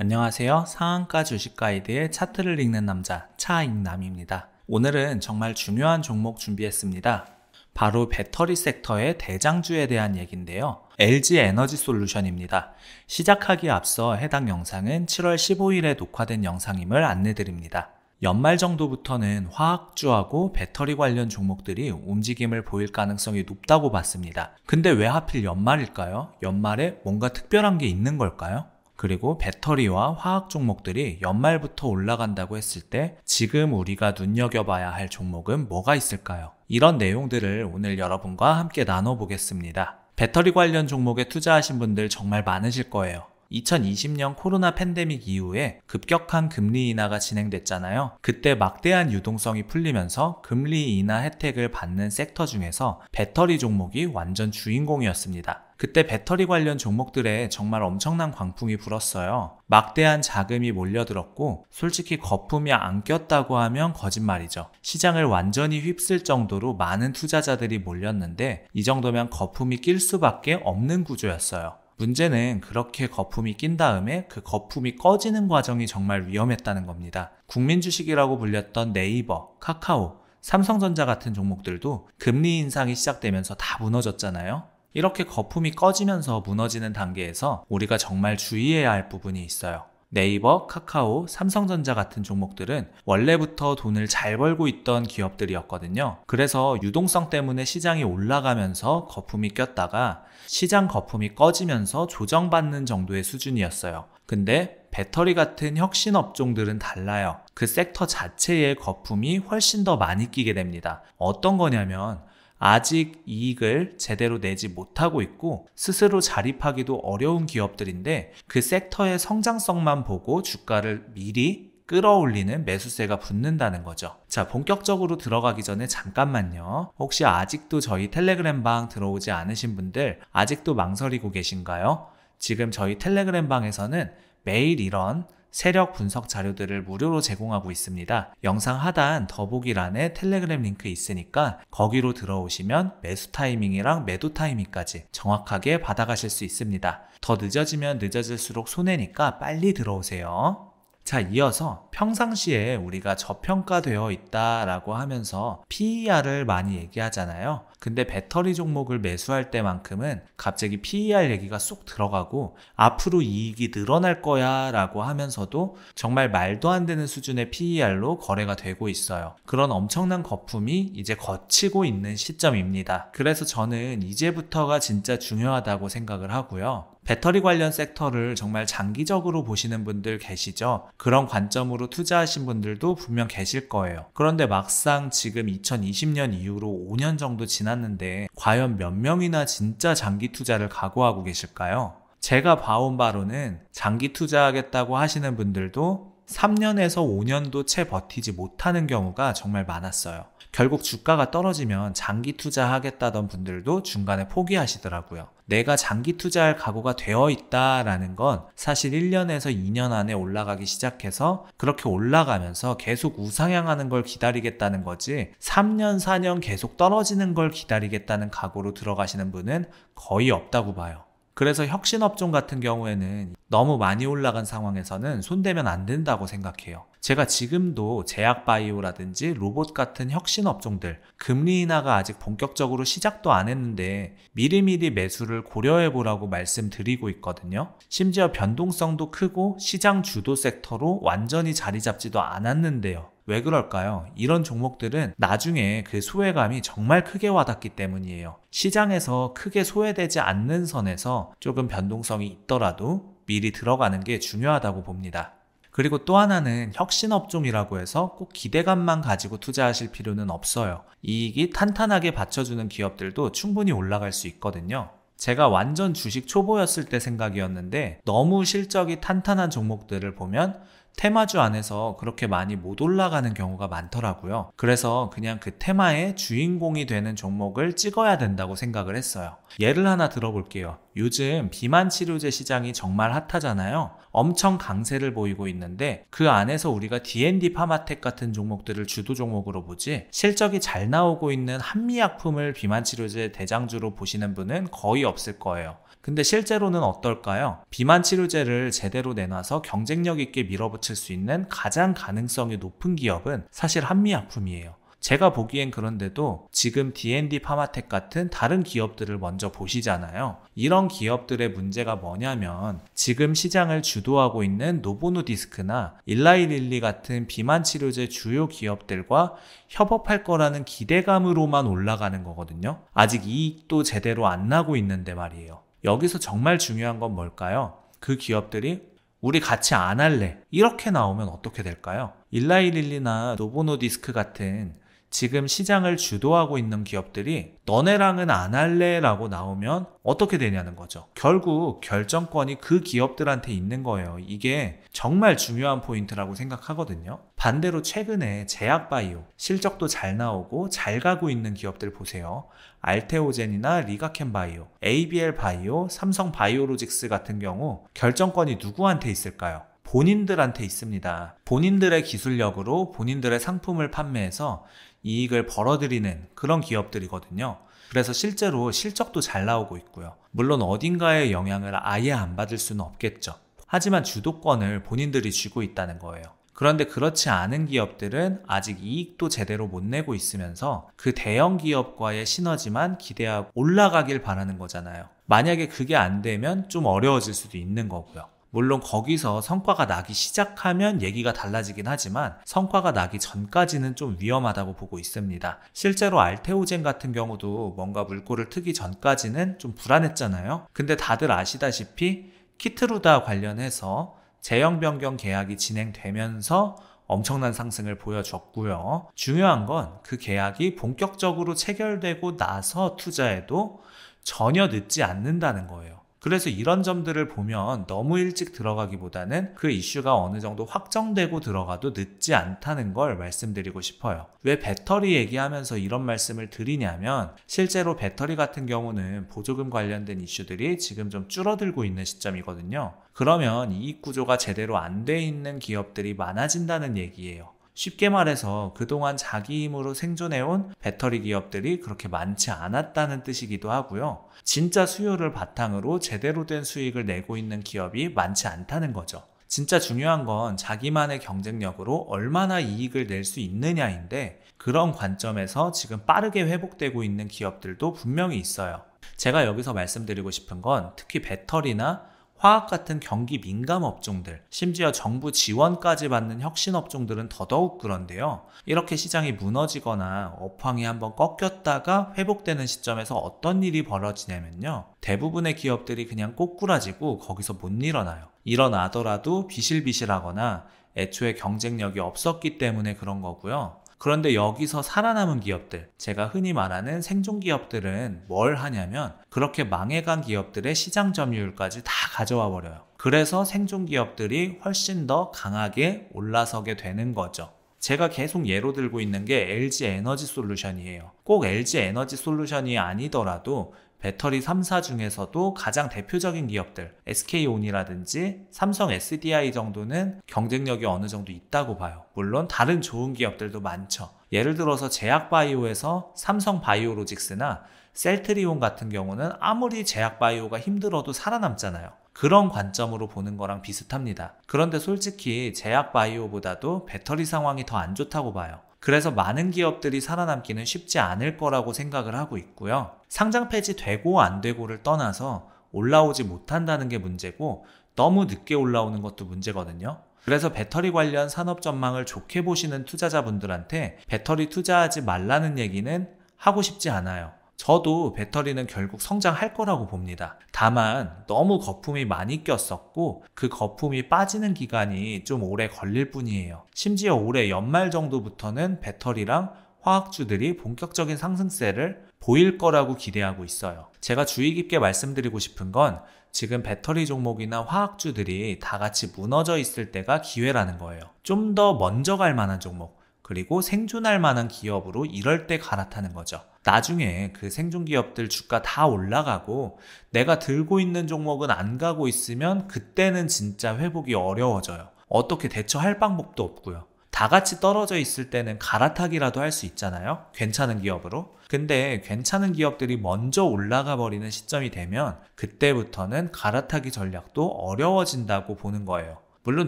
안녕하세요. 상한가 주식 가이드의 차트를 읽는 남자 차익남입니다. 오늘은 정말 중요한 종목 준비했습니다. 바로 배터리 섹터의 대장주에 대한 얘기인데요. LG 에너지 솔루션입니다. 시작하기에 앞서 해당 영상은 7월 15일에 녹화된 영상임을 안내드립니다. 연말 정도부터는 화학주하고 배터리 관련 종목들이 움직임을 보일 가능성이 높다고 봤습니다. 근데 왜 하필 연말일까요? 연말에 뭔가 특별한 게 있는 걸까요? 그리고 배터리와 화학 종목들이 연말부터 올라간다고 했을 때 지금 우리가 눈여겨봐야 할 종목은 뭐가 있을까요? 이런 내용들을 오늘 여러분과 함께 나눠보겠습니다. 배터리 관련 종목에 투자하신 분들 정말 많으실 거예요. 2020년 코로나 팬데믹 이후에 급격한 금리 인하가 진행됐잖아요. 그때 막대한 유동성이 풀리면서 금리 인하 혜택을 받는 섹터 중에서 배터리 종목이 완전 주인공이었습니다. 그때 배터리 관련 종목들에 정말 엄청난 광풍이 불었어요. 막대한 자금이 몰려들었고 솔직히 거품이 안 꼈다고 하면 거짓말이죠. 시장을 완전히 휩쓸 정도로 많은 투자자들이 몰렸는데 이 정도면 거품이 낄 수밖에 없는 구조였어요. 문제는 그렇게 거품이 낀 다음에 그 거품이 꺼지는 과정이 정말 위험했다는 겁니다. 국민 주식이라고 불렸던 네이버, 카카오, 삼성전자 같은 종목들도 금리 인상이 시작되면서 다 무너졌잖아요. 이렇게 거품이 꺼지면서 무너지는 단계에서 우리가 정말 주의해야 할 부분이 있어요. 네이버, 카카오, 삼성전자 같은 종목들은 원래부터 돈을 잘 벌고 있던 기업들이었거든요. 그래서 유동성 때문에 시장이 올라가면서 거품이 꼈다가 시장 거품이 꺼지면서 조정받는 정도의 수준이었어요. 근데 배터리 같은 혁신 업종들은 달라요. 그 섹터 자체의 거품이 훨씬 더 많이 끼게 됩니다. 어떤 거냐면 아직 이익을 제대로 내지 못하고 있고 스스로 자립하기도 어려운 기업들인데 그 섹터의 성장성만 보고 주가를 미리 끌어올리는 매수세가 붙는다는 거죠. 자, 본격적으로 들어가기 전에 잠깐만요. 혹시 아직도 저희 텔레그램 방 들어오지 않으신 분들 아직도 망설이고 계신가요? 지금 저희 텔레그램 방에서는 매일 이런 세력 분석 자료들을 무료로 제공하고 있습니다. 영상 하단 더보기란에 텔레그램 링크 있으니까 거기로 들어오시면 매수 타이밍이랑 매도 타이밍까지 정확하게 받아가실 수 있습니다. 더 늦어지면 늦어질수록 손해니까 빨리 들어오세요. 자, 이어서 평상시에 우리가 저평가되어 있다라고 하면서 PER을 많이 얘기하잖아요. 근데 배터리 종목을 매수할 때만큼은 갑자기 PER 얘기가 쏙 들어가고 앞으로 이익이 늘어날 거야 라고 하면서도 정말 말도 안 되는 수준의 PER로 거래가 되고 있어요. 그런 엄청난 거품이 이제 걷히고 있는 시점입니다. 그래서 저는 이제부터가 진짜 중요하다고 생각을 하고요. 배터리 관련 섹터를 정말 장기적으로 보시는 분들 계시죠? 그런 관점으로 투자하신 분들도 분명 계실 거예요. 그런데 막상 지금 2020년 이후로 5년 정도 지났는데 과연 몇 명이나 진짜 장기 투자를 각오하고 계실까요? 제가 봐온 바로는 장기 투자하겠다고 하시는 분들도 3년에서 5년도 채 버티지 못하는 경우가 정말 많았어요. 결국 주가가 떨어지면 장기 투자하겠다던 분들도 중간에 포기하시더라고요. 내가 장기 투자할 각오가 되어 있다라는 건 사실 1년에서 2년 안에 올라가기 시작해서 그렇게 올라가면서 계속 우상향하는 걸 기다리겠다는 거지 3년, 4년 계속 떨어지는 걸 기다리겠다는 각오로 들어가시는 분은 거의 없다고 봐요. 그래서 혁신업종 같은 경우에는 너무 많이 올라간 상황에서는 손대면 안 된다고 생각해요. 제가 지금도 제약바이오라든지 로봇 같은 혁신업종들 금리 인하가 아직 본격적으로 시작도 안 했는데 미리미리 매수를 고려해보라고 말씀드리고 있거든요. 심지어 변동성도 크고 시장 주도 섹터로 완전히 자리 잡지도 않았는데요. 왜 그럴까요? 이런 종목들은 나중에 그 소외감이 정말 크게 와닿기 때문이에요. 시장에서 크게 소외되지 않는 선에서 조금 변동성이 있더라도 미리 들어가는 게 중요하다고 봅니다. 그리고 또 하나는 혁신업종이라고 해서 꼭 기대감만 가지고 투자하실 필요는 없어요. 이익이 탄탄하게 받쳐주는 기업들도 충분히 올라갈 수 있거든요. 제가 완전 주식 초보였을 때 생각이었는데 너무 실적이 탄탄한 종목들을 보면 테마주 안에서 그렇게 많이 못 올라가는 경우가 많더라고요. 그래서 그냥 그 테마의 주인공이 되는 종목을 찍어야 된다고 생각을 했어요. 예를 하나 들어볼게요. 요즘 비만 치료제 시장이 정말 핫하잖아요. 엄청 강세를 보이고 있는데 그 안에서 우리가 D&D 파마텍 같은 종목들을 주도 종목으로 보지 실적이 잘 나오고 있는 한미약품을 비만 치료제 대장주로 보시는 분은 거의 없을 거예요. 근데 실제로는 어떨까요? 비만 치료제를 제대로 내놔서 경쟁력 있게 밀어붙일 수 있는 가장 가능성이 높은 기업은 사실 한미약품이에요. 제가 보기엔 그런데도 지금 D&D 파마텍 같은 다른 기업들을 먼저 보시잖아요. 이런 기업들의 문제가 뭐냐면 지금 시장을 주도하고 있는 노보노디스크나 일라이릴리 같은 비만 치료제 주요 기업들과 협업할 거라는 기대감으로만 올라가는 거거든요. 아직 이익도 제대로 안 나고 있는데 말이에요. 여기서 정말 중요한 건 뭘까요? 그 기업들이 우리 같이 안 할래 이렇게 나오면 어떻게 될까요? 일라이릴리나 노보노디스크 같은 지금 시장을 주도하고 있는 기업들이 너네랑은 안 할래 라고 나오면 어떻게 되냐는 거죠. 결국 결정권이 그 기업들한테 있는 거예요. 이게 정말 중요한 포인트라고 생각하거든요. 반대로 최근에 제약바이오 실적도 잘 나오고 잘 가고 있는 기업들 보세요. 알테오젠이나 리가켄바이오, ABL바이오, 삼성바이오로직스 같은 경우 결정권이 누구한테 있을까요? 본인들한테 있습니다. 본인들의 기술력으로 본인들의 상품을 판매해서 이익을 벌어들이는 그런 기업들이거든요. 그래서 실제로 실적도 잘 나오고 있고요. 물론 어딘가의 영향을 아예 안 받을 수는 없겠죠. 하지만 주도권을 본인들이 쥐고 있다는 거예요. 그런데 그렇지 않은 기업들은 아직 이익도 제대로 못 내고 있으면서 그 대형 기업과의 시너지만 기대하고 올라가길 바라는 거잖아요. 만약에 그게 안 되면 좀 어려워질 수도 있는 거고요. 물론 거기서 성과가 나기 시작하면 얘기가 달라지긴 하지만 성과가 나기 전까지는 좀 위험하다고 보고 있습니다. 실제로 알테오젠 같은 경우도 뭔가 물꼬를 트기 전까지는 좀 불안했잖아요. 근데 다들 아시다시피 키트루다 관련해서 제형 변경 계약이 진행되면서 엄청난 상승을 보여줬고요. 중요한 건 그 계약이 본격적으로 체결되고 나서 투자해도 전혀 늦지 않는다는 거예요. 그래서 이런 점들을 보면 너무 일찍 들어가기보다는 그 이슈가 어느 정도 확정되고 들어가도 늦지 않다는 걸 말씀드리고 싶어요. 왜 배터리 얘기하면서 이런 말씀을 드리냐면 실제로 배터리 같은 경우는 보조금 관련된 이슈들이 지금 좀 줄어들고 있는 시점이거든요. 그러면 이익 구조가 제대로 안 돼 있는 기업들이 많아진다는 얘기예요. 쉽게 말해서 그동안 자기 힘으로 생존해온 배터리 기업들이 그렇게 많지 않았다는 뜻이기도 하고요. 진짜 수요를 바탕으로 제대로 된 수익을 내고 있는 기업이 많지 않다는 거죠. 진짜 중요한 건 자기만의 경쟁력으로 얼마나 이익을 낼 수 있느냐인데 그런 관점에서 지금 빠르게 회복되고 있는 기업들도 분명히 있어요. 제가 여기서 말씀드리고 싶은 건 특히 배터리나 화학 같은 경기 민감 업종들, 심지어 정부 지원까지 받는 혁신 업종들은 더더욱 그런데요. 이렇게 시장이 무너지거나 업황이 한번 꺾였다가 회복되는 시점에서 어떤 일이 벌어지냐면요. 대부분의 기업들이 그냥 꼬꾸라지고 거기서 못 일어나요. 일어나더라도 비실비실하거나 애초에 경쟁력이 없었기 때문에 그런 거고요. 그런데 여기서 살아남은 기업들, 제가 흔히 말하는 생존 기업들은 뭘 하냐면 그렇게 망해간 기업들의 시장 점유율까지 다 가져와 버려요. 그래서 생존 기업들이 훨씬 더 강하게 올라서게 되는 거죠. 제가 계속 예로 들고 있는 게 LG 에너지 솔루션이에요. 꼭 LG 에너지 솔루션이 아니더라도 배터리 3사 중에서도 가장 대표적인 기업들 SK온이라든지 삼성 SDI 정도는 경쟁력이 어느 정도 있다고 봐요. 물론 다른 좋은 기업들도 많죠. 예를 들어서 제약바이오에서 삼성바이오로직스나 셀트리온 같은 경우는 아무리 제약바이오가 힘들어도 살아남잖아요. 그런 관점으로 보는 거랑 비슷합니다. 그런데 솔직히 제약바이오보다도 배터리 상황이 더 안 좋다고 봐요. 그래서 많은 기업들이 살아남기는 쉽지 않을 거라고 생각을 하고 있고요. 상장 폐지되고 안 되고를 떠나서 올라오지 못한다는 게 문제고 너무 늦게 올라오는 것도 문제거든요. 그래서 배터리 관련 산업 전망을 좋게 보시는 투자자분들한테 배터리 투자하지 말라는 얘기는 하고 싶지 않아요. 저도 배터리는 결국 성장할 거라고 봅니다. 다만 너무 거품이 많이 꼈었고 그 거품이 빠지는 기간이 좀 오래 걸릴 뿐이에요. 심지어 올해 연말 정도부터는 배터리랑 화학주들이 본격적인 상승세를 보일 거라고 기대하고 있어요. 제가 주의 깊게 말씀드리고 싶은 건 지금 배터리 종목이나 화학주들이 다 같이 무너져 있을 때가 기회라는 거예요. 좀 더 먼저 갈 만한 종목, 그리고 생존할 만한 기업으로 이럴 때 갈아타는 거죠. 나중에 그 생존 기업들 주가 다 올라가고 내가 들고 있는 종목은 안 가고 있으면 그때는 진짜 회복이 어려워져요. 어떻게 대처할 방법도 없고요. 다 같이 떨어져 있을 때는 갈아타기라도 할 수 있잖아요. 괜찮은 기업으로. 근데 괜찮은 기업들이 먼저 올라가 버리는 시점이 되면 그때부터는 갈아타기 전략도 어려워진다고 보는 거예요. 물론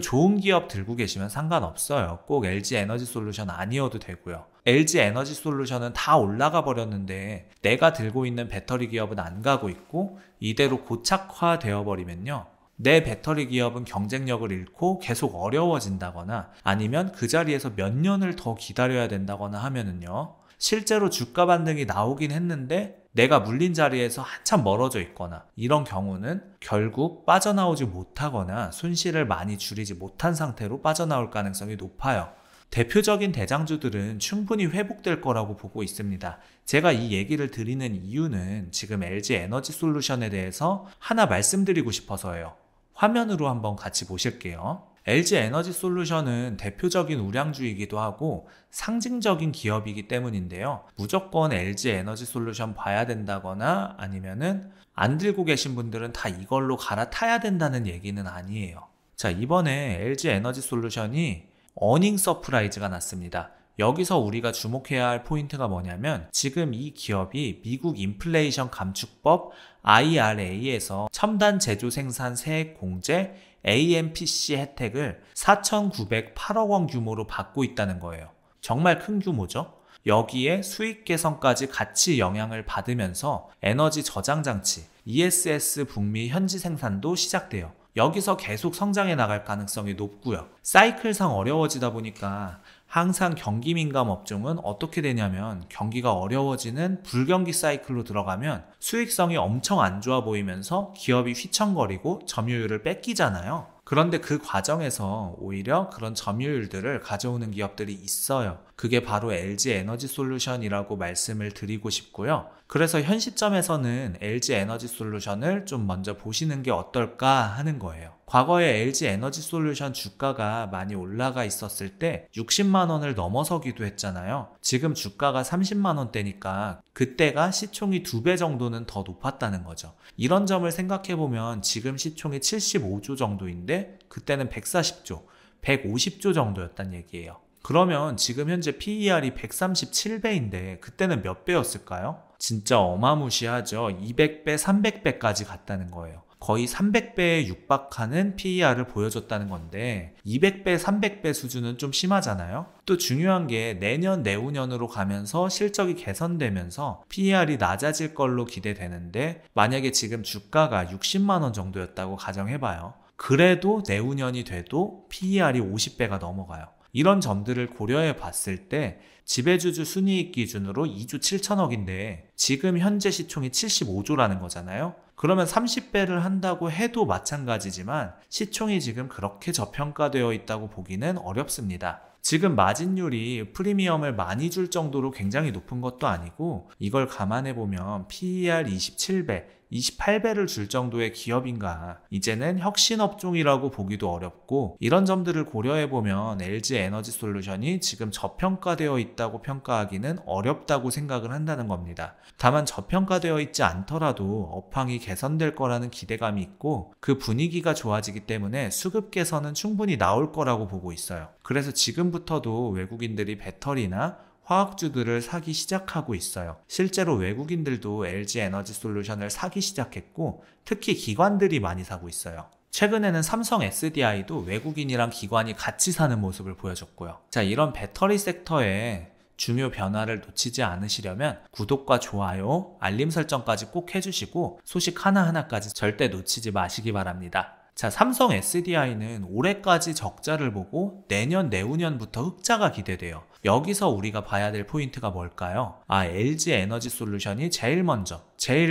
좋은 기업 들고 계시면 상관없어요. 꼭 LG 에너지 솔루션 아니어도 되고요. LG 에너지 솔루션은 다 올라가 버렸는데 내가 들고 있는 배터리 기업은 안 가고 있고 이대로 고착화되어 버리면요. 내 배터리 기업은 경쟁력을 잃고 계속 어려워진다거나 아니면 그 자리에서 몇 년을 더 기다려야 된다거나 하면은요. 실제로 주가 반등이 나오긴 했는데 내가 물린 자리에서 한참 멀어져 있거나 이런 경우는 결국 빠져나오지 못하거나 손실을 많이 줄이지 못한 상태로 빠져나올 가능성이 높아요. 대표적인 대장주들은 충분히 회복될 거라고 보고 있습니다. 제가 이 얘기를 드리는 이유는 지금 LG 에너지 솔루션에 대해서 하나 말씀드리고 싶어서예요. 화면으로 한번 같이 보실게요. LG 에너지 솔루션은 대표적인 우량주이기도 하고 상징적인 기업이기 때문인데요. 무조건 LG 에너지 솔루션 봐야 된다거나 아니면은 안 들고 계신 분들은 다 이걸로 갈아타야 된다는 얘기는 아니에요. 자, 이번에 LG 에너지 솔루션이 어닝 서프라이즈가 났습니다. 여기서 우리가 주목해야 할 포인트가 뭐냐면 지금 이 기업이 미국 인플레이션 감축법 IRA에서 첨단 제조 생산 세액 공제 AMPC 혜택을 4,908억 원 규모로 받고 있다는 거예요. 정말 큰 규모죠. 여기에 수익 개선까지 같이 영향을 받으면서 에너지 저장 장치 ESS 북미 현지 생산도 시작돼요. 여기서 계속 성장해 나갈 가능성이 높고요. 사이클상 어려워지다 보니까 항상 경기 민감 업종은 어떻게 되냐면 경기가 어려워지는 불경기 사이클로 들어가면 수익성이 엄청 안 좋아 보이면서 기업이 휘청거리고 점유율을 뺏기잖아요. 그런데 그 과정에서 오히려 그런 점유율들을 가져오는 기업들이 있어요. 그게 바로 LG 에너지 솔루션이라고 말씀을 드리고 싶고요. 그래서 현 시점에서는 LG 에너지 솔루션을 좀 먼저 보시는 게 어떨까 하는 거예요. 과거에 LG 에너지 솔루션 주가가 많이 올라가 있었을 때 60만 원을 넘어서기도 했잖아요. 지금 주가가 30만 원대니까 그때가 시총이 2배 정도는 더 높았다는 거죠. 이런 점을 생각해보면 지금 시총이 75조 정도인데 그때는 140조, 150조 정도였단 얘기예요. 그러면 지금 현재 PER이 137배인데 그때는 몇 배였을까요? 진짜 어마무시하죠. 200배, 300배까지 갔다는 거예요. 거의 300배에 육박하는 PER을 보여줬다는 건데 200배, 300배 수준은 좀 심하잖아요. 또 중요한 게 내년, 내후년으로 가면서 실적이 개선되면서 PER이 낮아질 걸로 기대되는데 만약에 지금 주가가 60만 원 정도였다고 가정해봐요. 그래도 내후년이 돼도 PER이 50배가 넘어가요. 이런 점들을 고려해 봤을 때 지배주주 순이익 기준으로 2조 7천억인데 지금 현재 시총이 75조라는 거잖아요. 그러면 30배를 한다고 해도 마찬가지지만 시총이 지금 그렇게 저평가되어 있다고 보기는 어렵습니다. 지금 마진율이 프리미엄을 많이 줄 정도로 굉장히 높은 것도 아니고 이걸 감안해보면 PER 27배, 28배를 줄 정도의 기업인가 이제는 혁신업종이라고 보기도 어렵고 이런 점들을 고려해보면 LG 에너지 솔루션이 지금 저평가되어 있다고 평가하기는 어렵다고 생각을 한다는 겁니다. 다만 저평가되어 있지 않더라도 업황이 개선될 거라는 기대감이 있고 그 분위기가 좋아지기 때문에 수급 개선은 충분히 나올 거라고 보고 있어요. 그래서 지금부터도 외국인들이 배터리나 화학주들을 사기 시작하고 있어요. 실제로 외국인들도 LG 에너지 솔루션을 사기 시작했고 특히 기관들이 많이 사고 있어요. 최근에는 삼성 SDI도 외국인이랑 기관이 같이 사는 모습을 보여줬고요. 자, 이런 배터리 섹터에 중요 변화를 놓치지 않으시려면 구독과 좋아요, 알림 설정까지 꼭 해주시고 소식 하나하나까지 절대 놓치지 마시기 바랍니다. 자, 삼성 SDI는 올해까지 적자를 보고 내년, 내후년부터 흑자가 기대돼요. 여기서 우리가 봐야 될 포인트가 뭘까요? LG 에너지 솔루션이 제일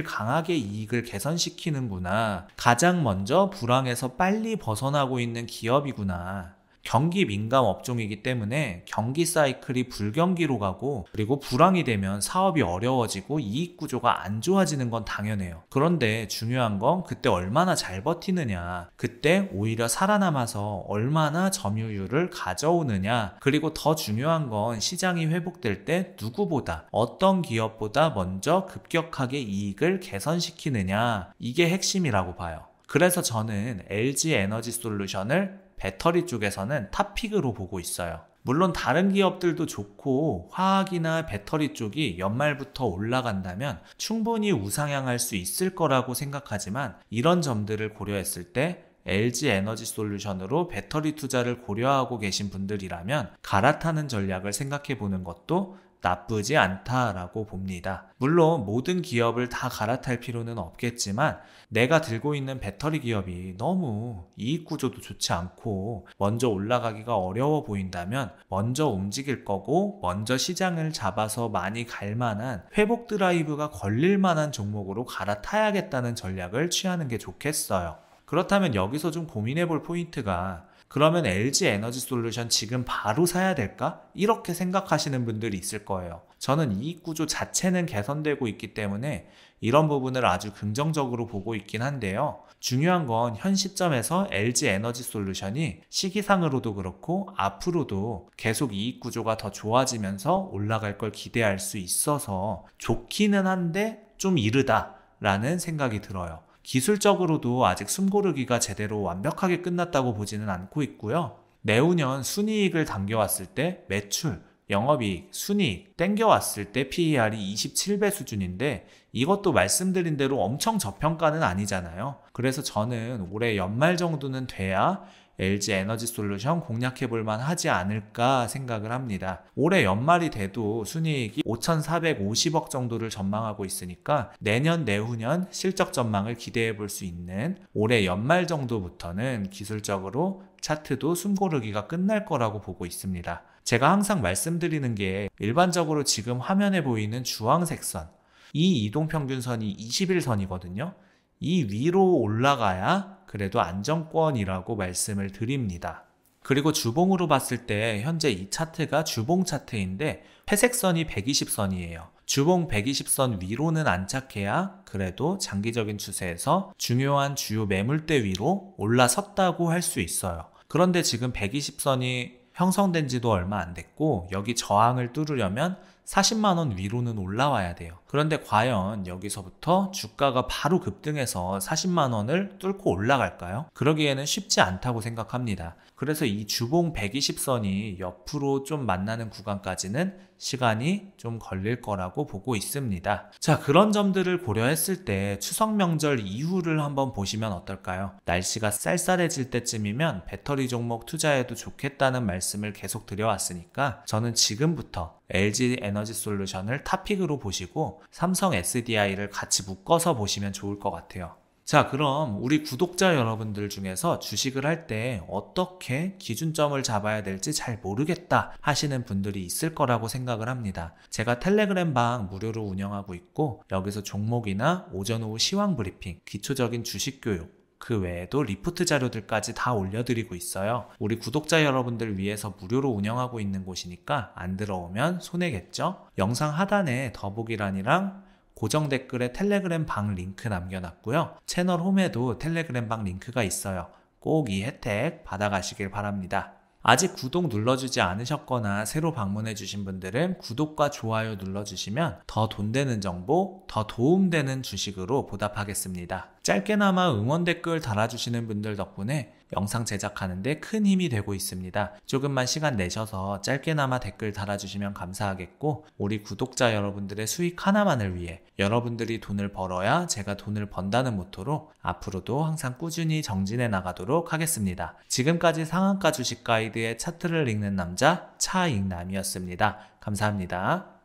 강하게 이익을 개선시키는구나. 가장 먼저 불황에서 빨리 벗어나고 있는 기업이구나. 경기 민감 업종이기 때문에 경기 사이클이 불경기로 가고 그리고 불황이 되면 사업이 어려워지고 이익 구조가 안 좋아지는 건 당연해요. 그런데 중요한 건 그때 얼마나 잘 버티느냐, 그때 오히려 살아남아서 얼마나 점유율을 가져오느냐, 그리고 더 중요한 건 시장이 회복될 때 누구보다 어떤 기업보다 먼저 급격하게 이익을 개선시키느냐, 이게 핵심이라고 봐요. 그래서 저는 LG 에너지 솔루션을 배터리 쪽에서는 탑픽으로 보고 있어요. 물론 다른 기업들도 좋고 화학이나 배터리 쪽이 연말부터 올라간다면 충분히 우상향할 수 있을 거라고 생각하지만 이런 점들을 고려했을 때 LG 에너지 솔루션으로 배터리 투자를 고려하고 계신 분들이라면 갈아타는 전략을 생각해 보는 것도 나쁘지 않다라고 봅니다. 물론 모든 기업을 다 갈아탈 필요는 없겠지만 내가 들고 있는 배터리 기업이 너무 이익 구조도 좋지 않고 먼저 올라가기가 어려워 보인다면 먼저 움직일 거고 먼저 시장을 잡아서 많이 갈 만한 회복 드라이브가 걸릴 만한 종목으로 갈아타야겠다는 전략을 취하는 게 좋겠어요. 그렇다면 여기서 좀 고민해 볼 포인트가 그러면 LG 에너지 솔루션 지금 바로 사야 될까? 이렇게 생각하시는 분들이 있을 거예요. 저는 이익 구조 자체는 개선되고 있기 때문에 이런 부분을 아주 긍정적으로 보고 있긴 한데요. 중요한 건 현 시점에서 LG 에너지 솔루션이 시기상으로도 그렇고 앞으로도 계속 이익 구조가 더 좋아지면서 올라갈 걸 기대할 수 있어서 좋기는 한데 좀 이르다라는 생각이 들어요. 기술적으로도 아직 숨고르기가 제대로 완벽하게 끝났다고 보지는 않고 있고요. 내후년 순이익을 당겨왔을 때 매출, 영업이익, 순이익 땡겨왔을 때 PER이 27배 수준인데 이것도 말씀드린 대로 엄청 저평가는 아니잖아요. 그래서 저는 올해 연말 정도는 돼야 LG 에너지 솔루션 공략해볼 만하지 않을까 생각을 합니다. 올해 연말이 돼도 순이익이 5,450억 정도를 전망하고 있으니까 내년 내후년 실적 전망을 기대해볼 수 있는 올해 연말 정도부터는 기술적으로 차트도 숨고르기가 끝날 거라고 보고 있습니다. 제가 항상 말씀드리는 게 일반적으로 지금 화면에 보이는 주황색 선, 이 이동평균선이 21선이거든요. 이 위로 올라가야 그래도 안정권이라고 말씀을 드립니다. 그리고 주봉으로 봤을 때 현재 이 차트가 주봉 차트인데 회색선이 120선이에요. 주봉 120선 위로는 안착해야 그래도 장기적인 추세에서 중요한 주요 매물대 위로 올라섰다고 할 수 있어요. 그런데 지금 120선이 형성된 지도 얼마 안 됐고 여기 저항을 뚫으려면 40만원 위로는 올라와야 돼요. 그런데 과연 여기서부터 주가가 바로 급등해서 40만원을 뚫고 올라갈까요? 그러기에는 쉽지 않다고 생각합니다. 그래서 이 주봉 120선이 옆으로 좀 만나는 구간까지는 시간이 좀 걸릴 거라고 보고 있습니다. 자, 그런 점들을 고려했을 때 추석 명절 이후를 한번 보시면 어떨까요? 날씨가 쌀쌀해질 때쯤이면 배터리 종목 투자해도 좋겠다는 말씀을 계속 드려왔으니까 저는 지금부터 LG 에너지 솔루션을 탑픽으로 보시고 삼성 SDI를 같이 묶어서 보시면 좋을 것 같아요. 자, 그럼 우리 구독자 여러분들 중에서 주식을 할 때 어떻게 기준점을 잡아야 될지 잘 모르겠다 하시는 분들이 있을 거라고 생각을 합니다. 제가 텔레그램 방 무료로 운영하고 있고 여기서 종목이나 오전 오후 시황 브리핑, 기초적인 주식 교육, 그 외에도 리포트 자료들까지 다 올려드리고 있어요. 우리 구독자 여러분들 위해서 무료로 운영하고 있는 곳이니까 안 들어오면 손해겠죠? 영상 하단에 더보기란이랑 고정 댓글에 텔레그램 방 링크 남겨놨고요. 채널 홈에도 텔레그램 방 링크가 있어요. 꼭 이 혜택 받아가시길 바랍니다. 아직 구독 눌러주지 않으셨거나 새로 방문해주신 분들은 구독과 좋아요 눌러주시면 더 돈 되는 정보, 더 도움되는 주식으로 보답하겠습니다. 짧게나마 응원 댓글 달아주시는 분들 덕분에 영상 제작하는데 큰 힘이 되고 있습니다. 조금만 시간 내셔서 짧게나마 댓글 달아주시면 감사하겠고 우리 구독자 여러분들의 수익 하나만을 위해 여러분들이 돈을 벌어야 제가 돈을 번다는 모토로 앞으로도 항상 꾸준히 정진해 나가도록 하겠습니다. 지금까지 상한가 주식 가이드의 차트를 읽는 남자 차익남이었습니다. 감사합니다.